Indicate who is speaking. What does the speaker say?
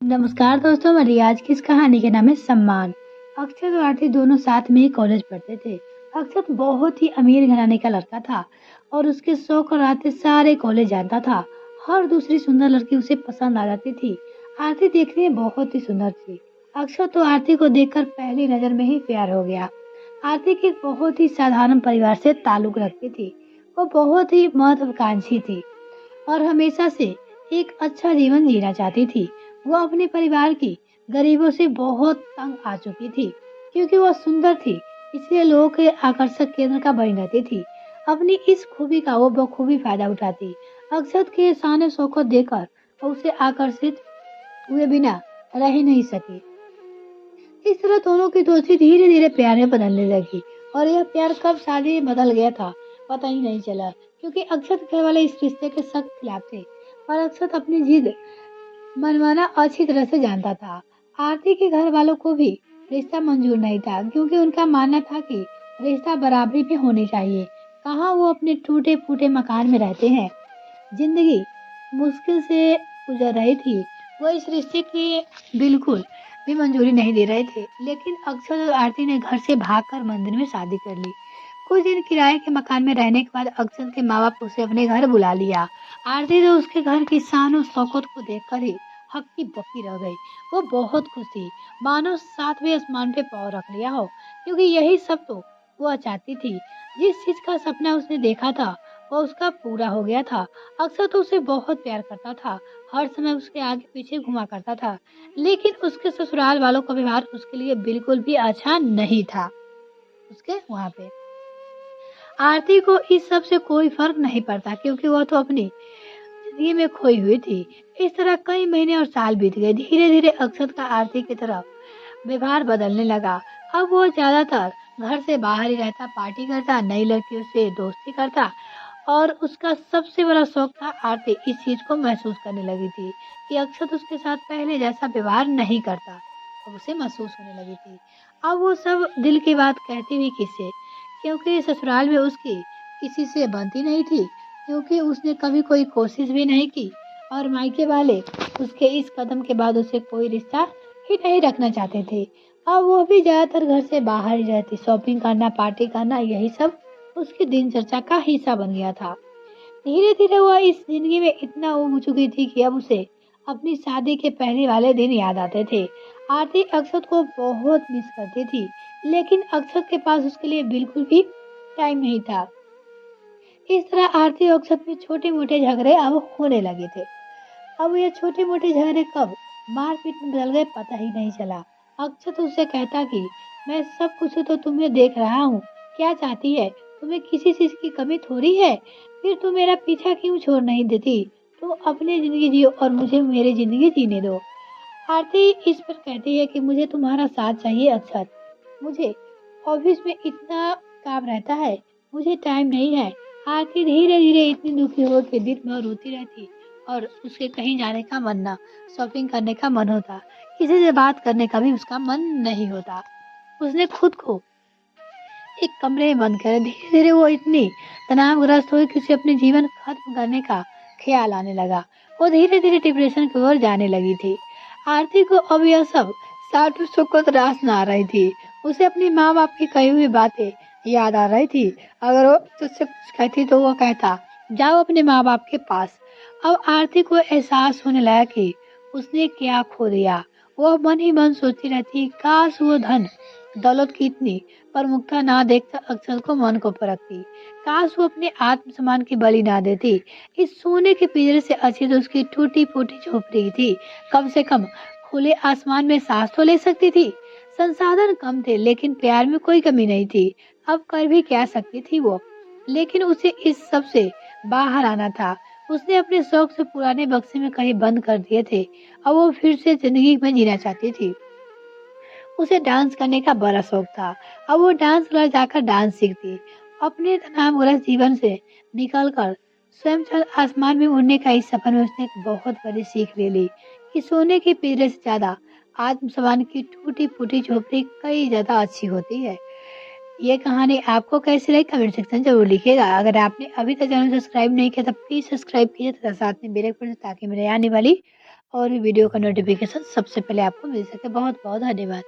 Speaker 1: नमस्कार दोस्तों, मेरी आज की इस कहानी का नाम है सम्मान। अक्षत और आरती दोनों साथ में ही कॉलेज पढ़ते थे। अक्षत बहुत ही अमीर घराने का लड़का था और उसके शौक और आरती सारे कॉलेज जानता था। हर दूसरी सुंदर लड़की उसे पसंद आ जाती थी। आरती देखने में बहुत ही सुंदर थी। अक्षत तो आरती को देखकर पहली नजर में ही प्यार हो गया। आरती के बहुत ही साधारण परिवार से ताल्लुक रखती थी। वो बहुत ही महत्वाकांक्षी थी और हमेशा से एक अच्छा जीवन जीना चाहती थी। वो अपने परिवार की गरीबों से बहुत तंग आ चुकी थी क्योंकि वह सुंदर थी, इसलिए लोगों के आकर्षक केंद्र का बनी रहती थी। अपनी इस खूबी का वो बखूबी फायदा उठाती। अक्षत के शान शौकत देखकर वो उसे आकर्षित हुए बिना रह ही नहीं सकी। इस तरह दोनों की दोस्ती धीरे धीरे प्यार में बदलने लगी और यह प्यार कब शादी में बदल गया था पता ही नहीं चला, क्योंकि अक्षत घर वाले इस रिश्ते के सख्त खिलाफ थे। पर अक्षत अपनी जिद मनमाना अच्छी तरह से जानता था। आरती के घर वालों को भी रिश्ता मंजूर नहीं था, क्योंकि उनका मानना था कि रिश्ता बराबरी में होनी चाहिए। कहाँ वो अपने टूटे फूटे मकान में रहते हैं, जिंदगी मुश्किल से गुजर रही थी। वो इस रिश्ते की बिल्कुल भी मंजूरी नहीं दे रहे थे, लेकिन अक्षत और आरती ने घर से भागकर मंदिर में शादी कर ली। कुछ दिन किराए के मकान में रहने के बाद अक्षत के माँ बाप उसे अपने घर बुला लिया। आरती तो उसके घर की शान और शौकत को देखकर ही हक्की बक्की रह गई। वो बहुत खुश थी, मानो सातवें आसमान पे पाँव रख लिया हो, क्योंकि यही सब तो वो चाहती थी। जिस चीज का सपना उसने देखा था वो उसका पूरा हो गया था। अक्सर तो उसे बहुत प्यार करता था, हर समय उसके आगे पीछे घुमा करता था, लेकिन उसके ससुराल वालों का व्यवहार उसके लिए बिल्कुल भी अच्छा नहीं था। उसके वहाँ पे आरती को इस सब से कोई फर्क नहीं पड़ता, क्योंकि वह तो अपनी जिंदगी में खोई हुई थी। इस तरह कई महीने और साल बीत गए। धीरे धीरे अक्षत का आरती की तरफ व्यवहार बदलने लगा। अब वो ज्यादातर घर से बाहर ही रहता, पार्टी करता, नई लड़कियों से दोस्ती करता और उसका सबसे बड़ा शौक था। आरती इस चीज को महसूस करने लगी थी कि अक्षत उसके साथ पहले जैसा व्यवहार नहीं करता। अब उसे महसूस होने लगी थी। अब वो सब दिल की बात कहती भी किससे, क्योंकि ससुराल में उसकी किसी से बनती नहीं थी, क्योंकि उसने कभी कोई कोशिश भी नहीं की और मायके वाले उसके इस कदम के बाद उसे कोई रिश्ता ही नहीं रखना चाहते थे। अब वो भी ज्यादातर घर से बाहर ही रहती, शॉपिंग करना, पार्टी करना, यही सब उसकी दिनचर्या का हिस्सा बन गया था। धीरे धीरे वह इस जिंदगी में इतना उब चुकी थी कि अब उसे अपनी शादी के पहले वाले दिन याद आते थे। आरती अक्षत को बहुत मिस करती थी, लेकिन अक्षत के पास उसके लिए बिल्कुल भी टाइम नहीं था। इस तरह आरती और अक्षत में छोटे मोटे झगड़े अब होने लगे थे। अब ये छोटे मोटे झगड़े कब मारपीट में बदल गए पता ही नहीं चला। अक्षत उससे कहता कि मैं सब कुछ तो तुम्हें देख रहा हूँ, क्या चाहती है, तुम्हें किसी चीज की कमी थोड़ी है, फिर तुम मेरा पीछा क्यों छोड़ नहीं देती, तुम अपनी जिंदगी जियो और मुझे मेरी जिंदगी जीने दो। आरती इस पर कहती है कि मुझे तुम्हारा साथ चाहिए अक्षत, मुझे ऑफिस में इतना काम रहता है, मुझे टाइम नहीं है। आरती धीरे धीरे इतनी दुखी हो कि दिन भर रोती रहती और उसके कहीं जाने का मन ना, शॉपिंग करने का मन होता, किसी से बात करने का भी उसका मन नहीं होता। उसने खुद को एक कमरे में बंद कर धीरे धीरे वो इतनी तनावग्रस्त हुई कि उसे अपने जीवन खत्म करने का ख्याल आने लगा। वो धीरे धीरे डिप्रेशन की ओर जाने लगी थी। आरती को अब यह सब साधु सुखद रास न आ रही थी। उसे अपनी माँ बाप की कही हुई बातें याद आ रही थी। अगर वो तुझसे कुछ कहती तो वो कहता जाओ अपने माँ बाप के पास। अब आरती को एहसास होने लगा कि उसने क्या खो दिया। वह मन ही मन सोचती रहती, काश वो धन दौलत की इतनी प्रमुखता ना देखकर अक्षर को मन को परखती, काश वो अपने आत्मसम्मान की बलि ना देती। इस सोने के पिंजरे से अच्छी तो उसकी टूटी फूटी झोपड़ी थी। कम से कम खुले आसमान में सांस तो ले सकती थी। संसाधन कम थे, लेकिन प्यार में कोई कमी नहीं थी। अब कर भी क्या सकती थी वो, लेकिन उसे इस सब से बाहर आना था। उसने अपने शौक से पुराने बक्से में कहीं बंद कर दिए थे। अब वो फिर से जिंदगी में जीना चाहती थी। उसे डांस करने का बड़ा शौक था। अब वो डांस क्लास जाकर डांस सीखती। अपने तनावग्रस्त जीवन से निकलकर स्वयं आसमान में उड़ने का इस सफर में उसने एक बहुत बड़ी सीख ले ली कि सोने के पिंजरे से ज्यादा आत्मसम्मान की टूटी फूटी झोपड़ी कई ज्यादा अच्छी होती है। ये कहानी आपको कैसी लगी कमेंट सेक्शन जरूर लिखिएगा। अगर आपने अभी तक चैनल सब्सक्राइब नहीं किया तो प्लीज सब्सक्राइब कीजिए तथा साथ में बेल आइकन ताकि मेरे आने वाली और वीडियो का नोटिफिकेशन सबसे पहले आपको मिल सके। बहुत बहुत धन्यवाद।